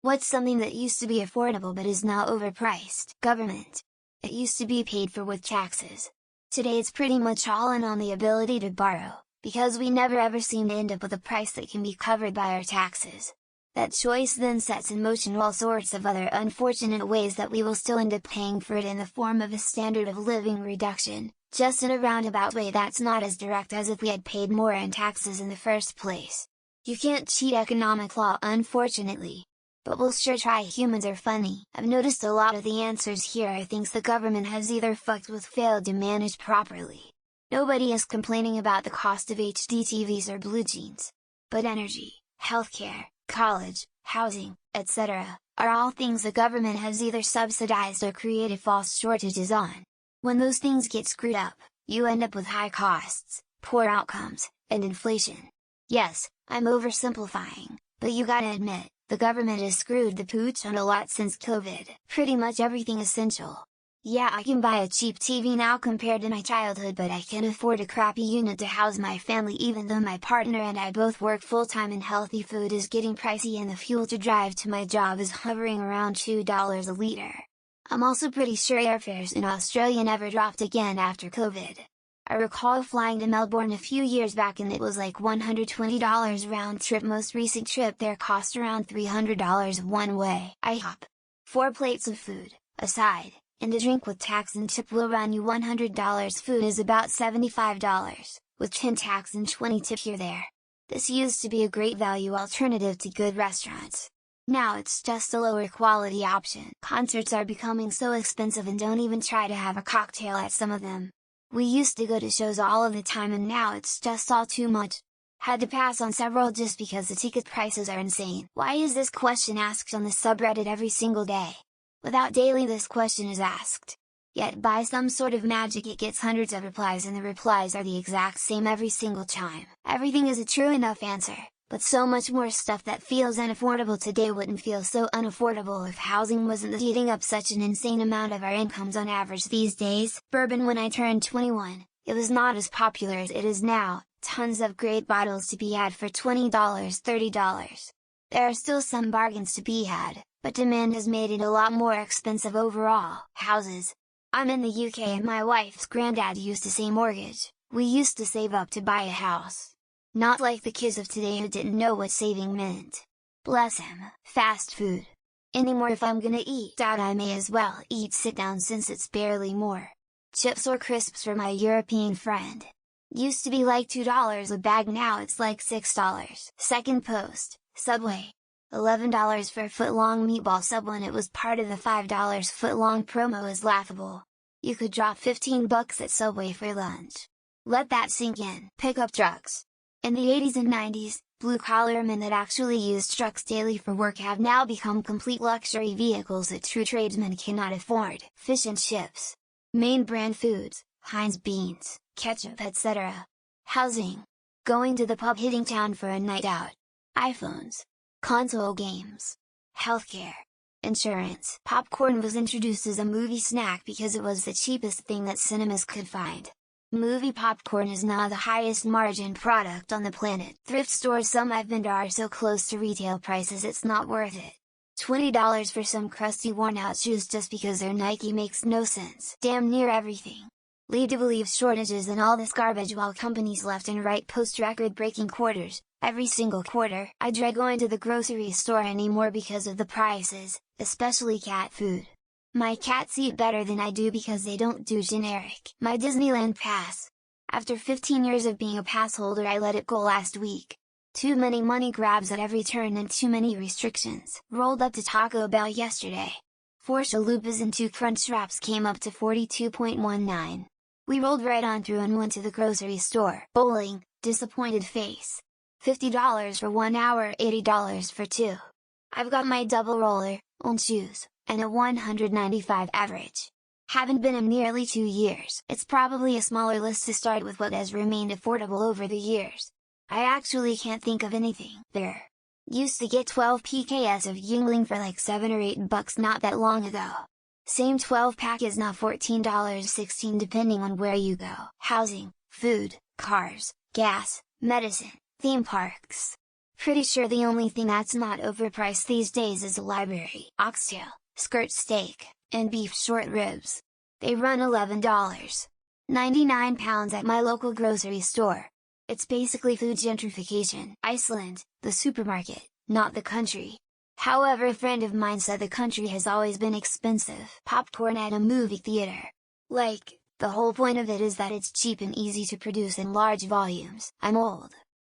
What's something that used to be affordable but is now overpriced? Government. It used to be paid for with taxes. Today it's pretty much all in on the ability to borrow, because we never ever seem to end up with a price that can be covered by our taxes. That choice then sets in motion all sorts of other unfortunate ways that we will still end up paying for it in the form of a standard of living reduction, just in a roundabout way that's not as direct as if we had paid more in taxes in the first place. You can't cheat economic law, unfortunately. But we'll sure try. Humans are funny. I've noticed a lot of the answers here are things the government has either fucked with, failed to manage properly. Nobody is complaining about the cost of HD TVs or blue jeans. But energy, healthcare, college, housing, etc., are all things the government has either subsidized or created false shortages on. When those things get screwed up, you end up with high costs, poor outcomes, and inflation. Yes, I'm oversimplifying, but you gotta admit, the government has screwed the pooch on a lot since COVID. Pretty much everything essential. Yeah, I can buy a cheap TV now compared to my childhood, but I can't afford a crappy unit to house my family even though my partner and I both work full-time, and healthy food is getting pricey and the fuel to drive to my job is hovering around $2 a liter. I'm also pretty sure airfares in Australia never dropped again after COVID. I recall flying to Melbourne a few years back and it was like $120 round trip. Most recent trip there cost around $300 one way. IHOP. 4 plates of food, a side, and a drink with tax and tip will run you $100. Food is about $75, with 10 tax and 20 tip here there. This used to be a great value alternative to good restaurants. Now it's just a lower quality option. Concerts are becoming so expensive, and don't even try to have a cocktail at some of them. We used to go to shows all of the time and now it's just all too much. Had to pass on several just because the ticket prices are insane. Why is this question asked on the subreddit every single day? Without daily this question is asked. Yet by some sort of magic it gets hundreds of replies, and the replies are the exact same every single time. Everything is a true enough answer, but so much more stuff that feels unaffordable today wouldn't feel so unaffordable if housing wasn't eating up such an insane amount of our incomes on average these days. Bourbon. When I turned 21, it was not as popular as it is now, tons of great bottles to be had for $20, $30. There are still some bargains to be had, but demand has made it a lot more expensive overall. Houses. I'm in the UK and my wife's granddad used to say mortgage. We used to save up to buy a house. Not like the kids of today who didn't know what saving meant. Bless him. Fast food. Anymore. If I'm gonna eat out I may as well eat sit down since it's barely more. Chips or crisps for my European friend. Used to be like $2 a bag, now it's like $6. Second post, Subway. $11 for a foot-long meatball sub when it was part of the $5 foot-long promo is laughable. You could drop $15 at Subway for lunch. Let that sink in. Pickup trucks. In the 80s and 90s, blue-collar men that actually used trucks daily for work have now become complete luxury vehicles that true tradesmen cannot afford. Fish and chips. Main brand foods, Heinz beans, ketchup, etc. Housing. Going to the pub, hitting town for a night out. iPhones. Console games. Healthcare. Insurance. Popcorn was introduced as a movie snack because it was the cheapest thing that cinemas could find. Movie popcorn is now the highest margin product on the planet. Thrift stores some I've been to are so close to retail prices it's not worth it. $20 for some crusty worn out shoes just because they're Nike makes no sense. Damn near everything. Lead to believe shortages and all this garbage while companies left and right post record-breaking quarters, every single quarter. I dread going to the grocery store anymore because of the prices, especially cat food. My cats eat better than I do because they don't do generic. My Disneyland pass. After 15 years of being a pass holder I let it go last week. Too many money grabs at every turn and too many restrictions. Rolled up to Taco Bell yesterday. 4 chalupas and 2 crunch wraps came up to $42.19. We rolled right on through and went to the grocery store. Bowling, disappointed face. $50 for 1 hour, $80 for 2. I've got my double roller, old shoes, and a 195 average. Haven't been in nearly 2 years. It's probably a smaller list to start with what has remained affordable over the years. I actually can't think of anything. There. Used to get 12 PKs of Yingling for like $7 or $8 not that long ago. Same 12 pack is now $14.16 depending on where you go. Housing, food, cars, gas, medicine, theme parks. Pretty sure the only thing that's not overpriced these days is a library, oxtail, skirt steak, and beef short ribs. They run £11.99 at my local grocery store. It's basically food gentrification. Iceland, the supermarket, not the country. However, a friend of mine said the country has always been expensive. Popcorn at a movie theater. Like, the whole point of it is that it's cheap and easy to produce in large volumes. I'm old.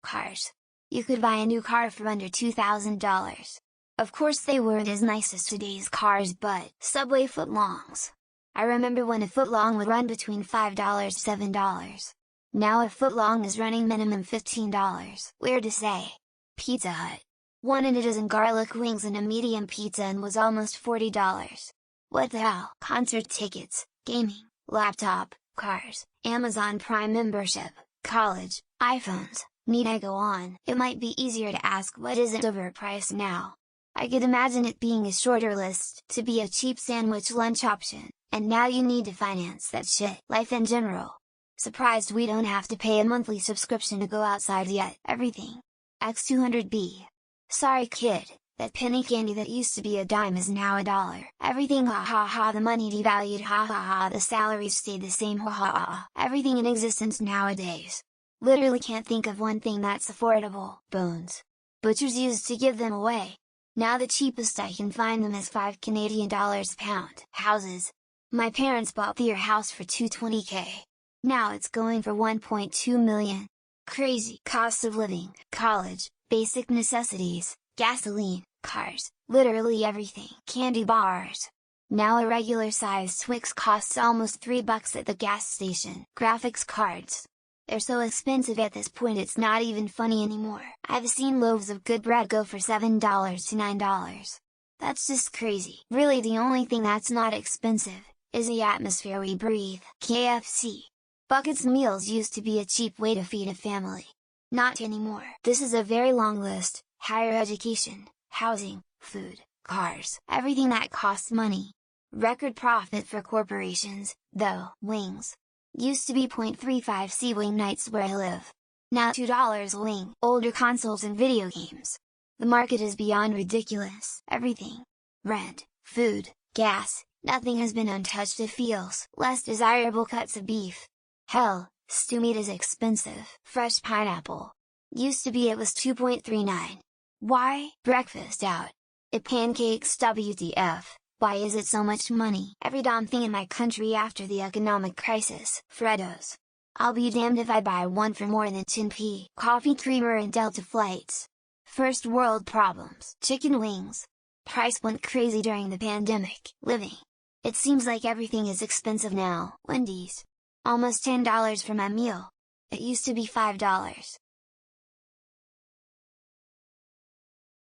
Cars. You could buy a new car for under $2,000. Of course they weren't as nice as today's cars, but Subway footlongs. I remember when a footlong would run between $5 to $7. Now a footlong is running minimum $15. Weird to say. Pizza Hut. Wanted a dozen garlic wings and a medium pizza and was almost $40. What the hell? Concert tickets, gaming, laptop, cars, Amazon Prime membership, college, iPhones. Need I go on? It might be easier to ask what isn't overpriced now. I could imagine it being a shorter list, to be a cheap sandwich lunch option, and now you need to finance that shit. Life in general. Surprised we don't have to pay a monthly subscription to go outside yet. Everything. X200B. Sorry kid, that penny candy that used to be a dime is now $1. Everything ha ha ha, the money devalued ha ha ha, the salaries stayed the same ha ha ha, everything in existence nowadays. Literally can't think of one thing that's affordable. Bones. Butchers used to give them away. Now the cheapest I can find them is $5 Canadian pound. Houses. My parents bought their house for $220K. Now it's going for $1.2 million. Crazy. Cost of living, college, basic necessities, gasoline, cars, literally everything. Candy bars. Now a regular sized Twix costs almost $3 at the gas station. Graphics cards. They're so expensive at this point it's not even funny anymore. I've seen loaves of good bread go for $7 to $9. That's just crazy. Really the only thing that's not expensive, is the atmosphere we breathe. KFC. Buckets meals used to be a cheap way to feed a family. Not anymore. This is a very long list: higher education, housing, food, cars, everything that costs money. Record profit for corporations, though. Wings. Used to be 0.35 wing nights where I live. Now $2 a wing. Older consoles and video games. The market is beyond ridiculous. Everything. Rent, food, gas, nothing has been untouched. It feels. Less desirable cuts of beef. Hell, stew meat is expensive. Fresh pineapple. Used to be it was $2.39. Why? Breakfast out. It pancakes WTF. Why is it so much money? Every damn thing in my country after the economic crisis. Freddos. I'll be damned if I buy one for more than 10p. Coffee creamer and Delta flights. First world problems. Chicken wings. Price went crazy during the pandemic. Living. It seems like everything is expensive now. Wendy's. Almost $10 for my meal. It used to be $5.